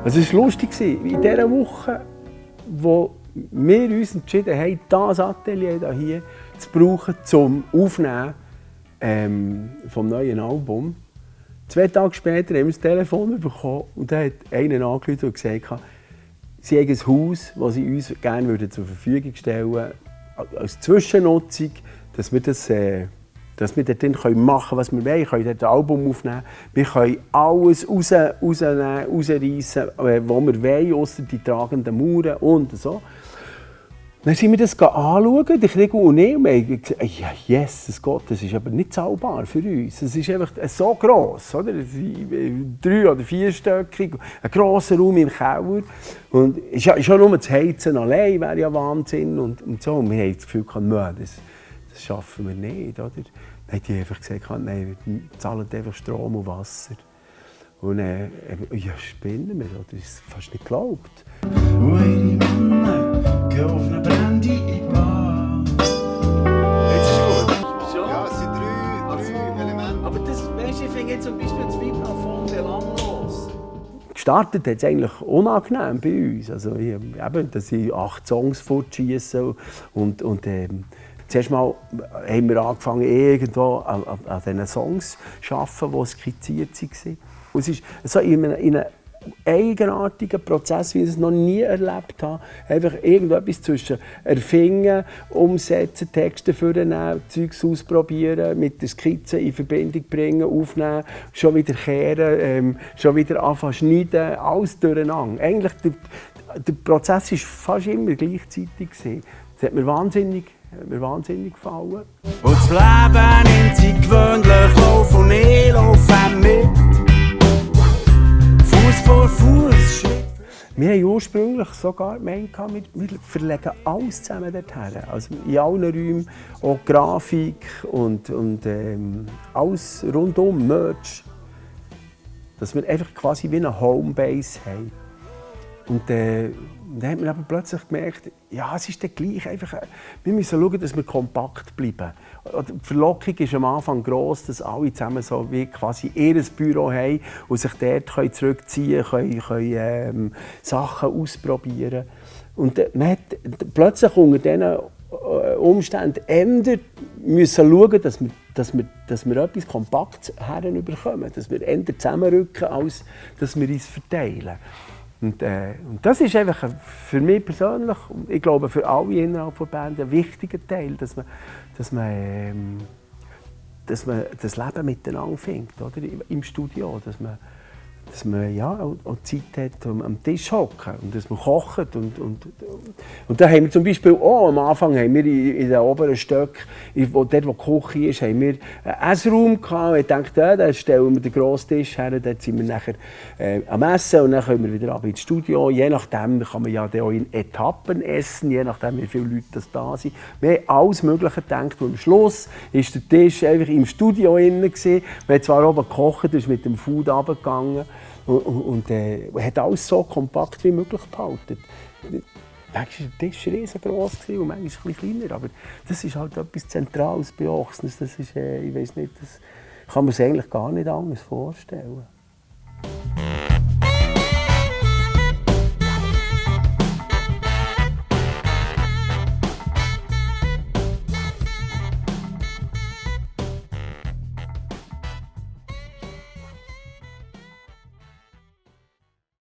Also es war lustig. In dieser Woche, wo wir uns entschieden haben, dieses Atelier hier zu brauchen, zum Aufnehmen vom neuen Album. 2 Tage später haben wir das Telefon bekommen und da hat einer angerufen und gesagt, sie haben ein Haus, das sie uns gerne zur Verfügung stellen würden, als Zwischennutzung, dass wir dort machen können, was wir wollen. Wir können dort ein Album aufnehmen. Wir können alles rausreißen, was wir wollen, ausser die tragenden Mauern und so. Dann sind wir das anschauen, der Krieg und ich, und wir haben gesagt, ja, Jesus Gott, das ist aber nicht zahlbar für uns. Es ist einfach so gross, oder? 3- oder 4-stöckig, ein grosser Raum im Keller. Und schon nur das Heizen allein wäre ja Wahnsinn. Und so. Und wir haben das Gefühl, nein, das schaffen wir nicht. Oder? Dann haben die einfach gesagt, nein, wir zahlen einfach Strom und Wasser. Und ja, spinnen wir, oder? Das ist fast nicht geglaubt. Geh auf eine Brandy-Bar. Jetzt ist gut. Schon? Ja, es sind drei Elemente. Aber das, weißt du, ich finde jetzt zum Beispiel das Vibraphon belanglos. Gestartet hat es eigentlich unangenehm bei uns. Also, dass ich 8 Songs fortschieße und zuerst mal haben wir angefangen, irgendwo an diesen Songs zu arbeiten, die skizziert waren. Und es ist so in einem eigenartigen Prozess, wie ich es noch nie erlebt habe. Einfach irgendetwas zwischen erfinden, umsetzen, Texte vornehmen, Zeugs ausprobieren, mit der Skizze in Verbindung bringen, aufnehmen, schon wieder kehren, schon wieder anfangen schneiden, alles durcheinander. Eigentlich, der Prozess war fast immer gleichzeitig. Das hat mir wahnsinnig gefallen. Und das Leben nimmt sich gewöhnlich Lauf und ich laufe mit. Fuß vor Fuß, Schritt. Wir haben ursprünglich sogar gemeint, wir verlegen alles zusammen dorthin. Also in allen Räumen, auch Grafik und alles rundum, Merch. Dass wir einfach quasi wie eine Homebase haben. Und dann hat man aber plötzlich gemerkt, ja, es ist dann gleich einfach, wir müssen schauen, dass wir kompakt bleiben. Die Verlockung ist am Anfang gross, dass alle zusammen so wie quasi ihr Büro haben und sich dort zurückziehen können, Sachen ausprobieren. Und man hat plötzlich unter diesen Umständen ändern müssen schauen, dass wir etwas Kompaktes herbekommen, dass wir eher zusammenrücken, als dass wir uns verteilen. Und das ist einfach für mich persönlich, und ich glaube für alle innerhalb der Band, ein wichtiger Teil, dass man das Leben miteinander findet, oder? Im Studio. Dass man ja, auch Zeit hat, am Tisch hocken und dass man kocht. Und da haben wir zum Beispiel auch, am Anfang haben wir in den oberen Stöcken, dort wo die Küche ist, haben wir einen Essraum gehabt. Ich dachte, ja, da stellen wir den grossen Tisch her, dort sind wir nachher am Essen und dann können wir wieder ab ins Studio. Je nachdem kann man ja auch in Etappen essen, je nachdem wie viele Leute da sind. Wir haben alles Mögliche gedacht und am Schluss war der Tisch einfach im Studio drin. Wir haben zwar oben gekocht, ist mit dem Food runtergegangen. Und hat alles so kompakt wie möglich behalten. Manchmal war der Tisch riesengroß und manchmal ein bisschen kleiner, aber das ist halt etwas Zentrales bei Ochsners. Das ist, ich weiss nicht, das kann man sich eigentlich gar nicht anders vorstellen.